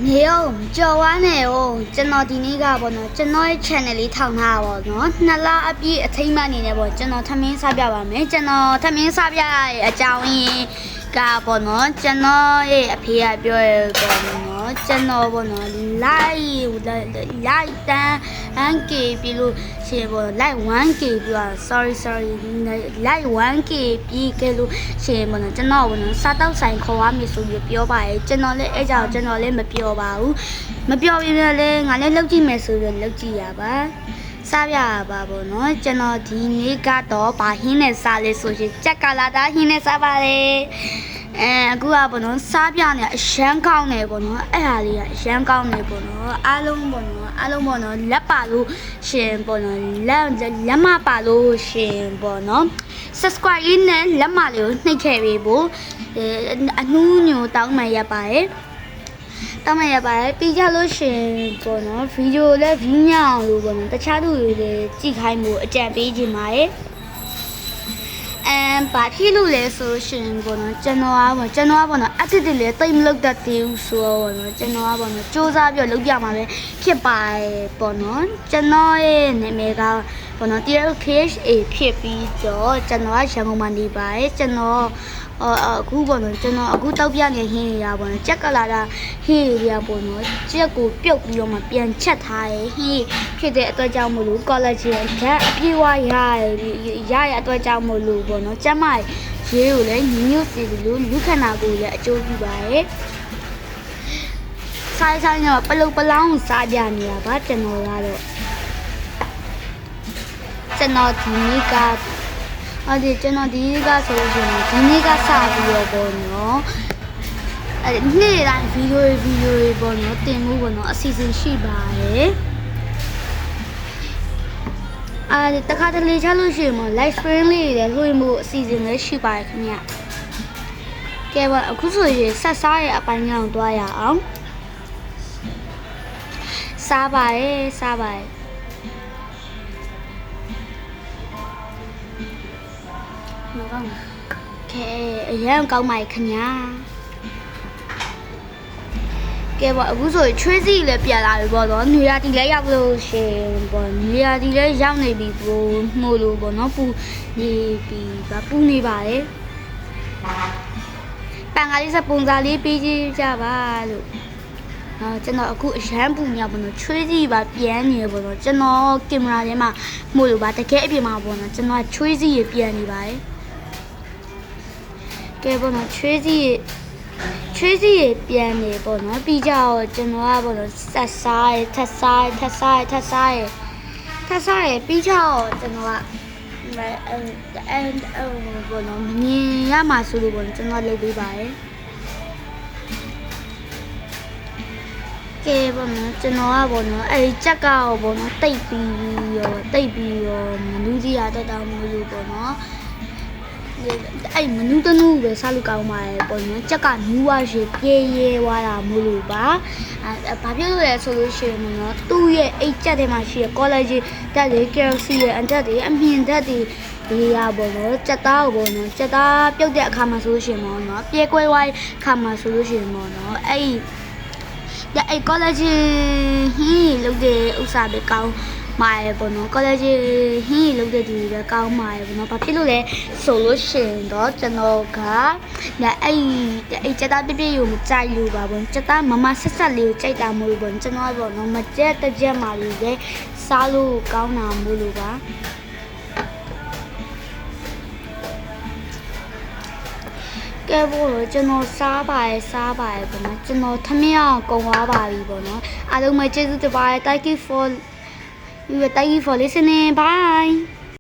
နေအောင်ကြော်ဝမ်းနေအောင်ကျွန်တော်ဒီနေ့ကပေါ့နော်ကျွန်တော်ရဲ့ channel လေးထောင်ထားပါတော့နော်နှစ်လအပြည့်အထိမ်းအမှတ်အနေနဲ့ပေါ့ကျွန်တော်ထမင်းစားပြပါမယ်ကျွန်တော်ထမင်းစားပြရဲ့အကြောင်းရင်းကပေါ့နော်ကျွန်တော်ရဲ့အဖေကပြောရပေါ့နော်ကျွန်တော်ပေါ့နော်လိုက်တန်း 1k ပြီလို့ရှင်ပေါ့လိုက် 1k ပြီးတော့ sorry လိုက် 1k ပြီးခဲ့လို့ရှင်ပေါ့နော်ကျွန်တော်ပေါ့နော်စားတောက်ဆိုင်ခေါ်ရမယ်ဆိုပြီးပြောပါရဲ့ကျွန်တော်လည်းအဲ့ကြောင့်ကျွန်တော်လည်းမပြောပါဘူးမပြောပြပြလဲငါလည်းလုပ်ကြည့်မယ်ဆိုပြီးလုပ်ကြည့်ရပါစားပြပါပေါ့နော်ကျွန်တော်ဒီနေ့ကတော့ဘာဟင်းနဲ့စားလဲဆိုရင်ကြက်ကလာတာဟင်းနဲ့စားပါလေအခုကပေါ့နော်စားပြနေအရှမ်းကောင်းနေပေါ့နော်အဲ့ဟာလေးကအရှမ်းကောင်းနေပေါ့နော်အားလုံးပေါ့နော်လက်ပါလို့ရှင်ပေါ့နော်လက်မပါလို့ရှင်ပေါ့နော် subscribe လေးနဲ့လက်မလေးကိုနှိပ်ခဲ့ပေးဖို့အနှူးညိုတောင်းမှရပါတယ်ပြီးကြလို့ရှင်ပေါ့နော်ဗီဒီယိုလည်း view ညအောင်လို့ပေါ့နော်တခြားသူတွေလည်းကြည့်ခိုင်းဖို့အကြံပေးခြင်းပါတယ်ဘာဖြစ်လို့လဲဆိုရှင်ပေါ့နော်ကျွန်တော်ကပေါ့နော်အတစ်တည်းလည်းတိတ်မလုပ်တတ်သေးဘူးဆိုတော့ပေါ့နော်ကျွန်တော်ကပေါ့နော်စူးစမ်းပြီးလုပ်ပြမှာပဲဖြစ်ပါတယ်ပေါ့နော်ကျွန်တော်ရဲ့နာမည်ကပေါ့နော် TLKHA ဖြစ်ပြီးတော့ကျွန်တော်ကရန်ကုန်မှာနေပါတယ်ကျွန်တော်အခုပေါ့နော်ကျွန်တော်အခုတောက်ပြနေဟင်းရပေါ့နော်ကြက်ကလာတာဟင်းရပေါ့နော်ကြက်ကိုပြုတ်ပြီးတော့မှပြန်ချက်ထားရဲ့ဟင်းဖြစ်တဲ့အတွက်ကြောင့်မလို့ collagen ဓာတ်အပြည့်ဝရအတွက်ကြောင့်မလို့ပေါ့နော်ကျမရေးကိုလည်းညညစီလို့လူခန္ဓာကိုယ်လည်းအကျိုးပြုပါရဲ့ဆိုင်တော့ပလုတ်ပလောင်းစားကြနေတာပါကျွန်တော်ကတော့ကျွန်တော်ဒီနေ့ကကျွန်တော်ဒီကဆိုလို့ရှိရင်ဒီနေ့ကစပြီးတော့ပေါ့နော်နေ့တိုင်းဗီဒီယိုတွေပေါ့နော်တင်မှုပေါ့နော်အစီအစဉ်ရှိပါတယ်တခါတလေချလို့ရှိရင် live stream လေးတွေလွှင့်မှုအစီအစဉ်လေးရှိပါတယ်ခင်ဗျကဲပါအခုဆိုရင်ဆက်စားရဲ့အပိုင်းကြောင်တွားရအောင်စားပါတယ်ကဲအရင်ကောင်းပါခင်ဗျာကဲပေါ့အခုဆိုချွေးစီလည်းပြန်လာပြီပေါ့နော်နေရာဒီလည်းရောက်လို့ရှင်ပေါ့နေရာဒီလည်းရောက်နေပြီပို့မှုလို့ပေါ့နော်ပူနေပြီပူနေပါတယ်ပန်ကားလေးစပုံစံလေးပေးကြပါလို့ကျွန်တော်အခုအရန်ပူနေပါတော့ချွေးစီပါပြန်နေပေါ့နော်ကျွန်တော်ကင်မရာထဲမှာမို့လို့ပါတကယ်အပြင်မှာပေါ့နော်ကျွန်တော်ချွေးစီပြန်နေပါတယ်ကဲပေါ့နော်ချွေးစီပြန်နေပေါ့နော်ပြီးကြတော့ကျွန်တော်ကပေါ့နော်ဆက်စားရထပ်စားရပြီးကြတော့ကျွန်တော်ကပေါ့နော်မမြင်ရမှာဆိုလို့ပေါ့နော်ကျွန်တော်လုပ်ပေးပါတယ်ကဲပေါ့နော်ကျွန်တော်ကပေါ့နော်အဲ့ကြက်ကရောပေါ့နော်တိတ်ပြီးရောမနူးကြီးရတတ်တာမျိုးလို့ပေါ့နော်အဲ့မနူးတနူးပဲစားလို့ကောင်းပါတယ်ပေါ့နော်ကြက်ကနူးရရှိပြေးရဲသွားတာမို့လို့ပါဘာဖြစ်လို့လဲဆိုလို့ရှိရင်နော်သူ့ရဲ့အိတ်ကြက်ထဲမှာရှိတဲ့ collagen ဓာတ်တွေ calcium ရဲ့အန်ဓာတ်တွေအမြင့်ဓာတ်တွေရပါတော့ကြက်သားပေါ့နော်ကြက်သားပြုတ်တဲ့အခါမှာဆိုလို့ရှိရင်ပေါ့နော်ပြေးကွဲဝိုင်းအခါမှာဆိုလို့ရှိရင်ပေါ့နော်အဲ့ collagen ဟင်းလုပ်တဲ့ဥစ္စာပဲကောင်းမာရပေါ့နော် collagen ဟင်းလုပ်တဲ့သူတွေပဲကောင်းမာရပေါ့နော်ဘာဖြစ်လို့လဲဆိုလို့ရှိရင်တော့ကျွန်တော်ကအဲ့ကြက်သားပြည့်ကိုမကြိုက်လို့ပါပေါ့ကြက်သားမဆက်လေးကိုကြိုက်တာမို့လို့ပေါ့ကျွန်တော်ကပေါ့နော်မကြက်တကြက်မာလေးပဲစားလို့ကောင်းတာမို့လို့ပါကဲပေါ့ကျွန်တော်စားပါတယ်ပေါ့နော်ကျွန်တော်ထမင်းအောင်ကုန်သွားပါပြီပေါ့နော်အားလုံးပဲကျေးဇူးတင်ပါတယ် thank you for listening bye